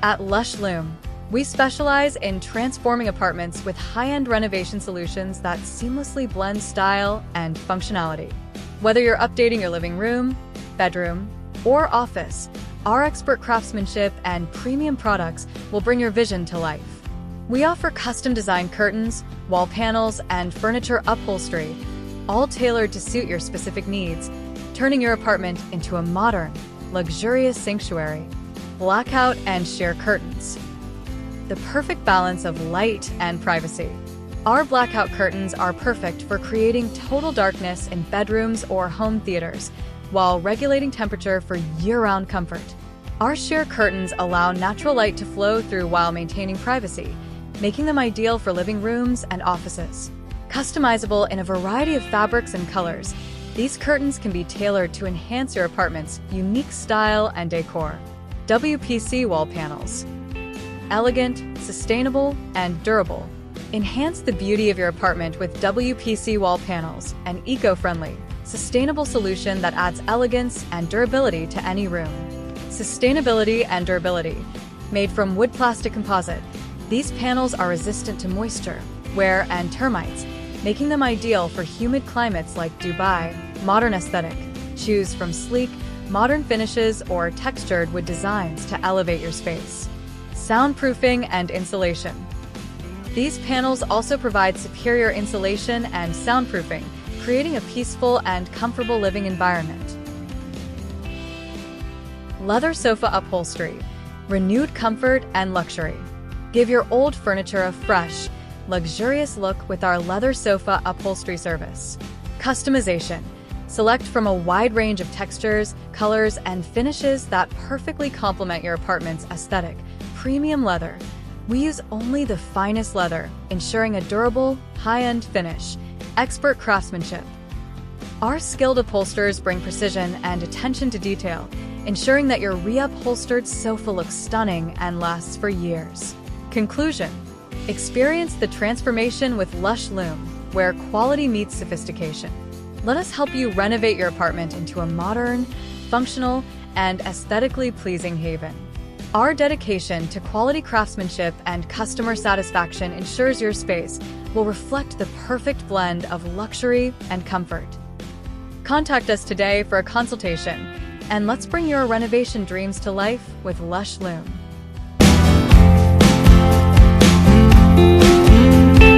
At LushLoom, we specialize in transforming apartments with high-end renovation solutions that seamlessly blend style and functionality. Whether you're updating your living room, bedroom, or office, our expert craftsmanship and premium products will bring your vision to life. We offer custom-designed curtains, wall panels, and furniture upholstery, all tailored to suit your specific needs, turning your apartment into a modern, luxurious sanctuary. Blackout and sheer curtains, the perfect balance of light and privacy. Our blackout curtains are perfect for creating total darkness in bedrooms or home theaters, while regulating temperature for year-round comfort. Our sheer curtains allow natural light to flow through while maintaining privacy, making them ideal for living rooms and offices. Customizable in a variety of fabrics and colors, these curtains can be tailored to enhance your apartment's unique style and decor. WPC wall panels. Elegant, sustainable, and durable. Enhance the beauty of your apartment with WPC wall panels, an eco-friendly, sustainable solution that adds elegance and durability to any room. Sustainability and durability. Made from wood plastic composite, these panels are resistant to moisture, wear, and termites, making them ideal for humid climates like Dubai. Modern aesthetic. Choose from sleek, modern finishes or textured wood designs to elevate your space. Soundproofing and insulation. These panels also provide superior insulation and soundproofing, creating a peaceful and comfortable living environment. Leather sofa upholstery. Renewed comfort and luxury. Give your old furniture a fresh, luxurious look with our leather sofa upholstery service. Customization. Select from a wide range of textures, colors, and finishes that perfectly complement your apartment's aesthetic. Premium leather. We use only the finest leather, ensuring a durable, high-end finish. Expert craftsmanship. Our skilled upholsterers bring precision and attention to detail, ensuring that your reupholstered sofa looks stunning and lasts for years. Conclusion. Experience the transformation with LushLoom, where quality meets sophistication. Let us help you renovate your apartment into a modern, functional, and aesthetically pleasing haven. Our dedication to quality craftsmanship and customer satisfaction ensures your space will reflect the perfect blend of luxury and comfort. Contact us today for a consultation, and let's bring your renovation dreams to life with LushLoom.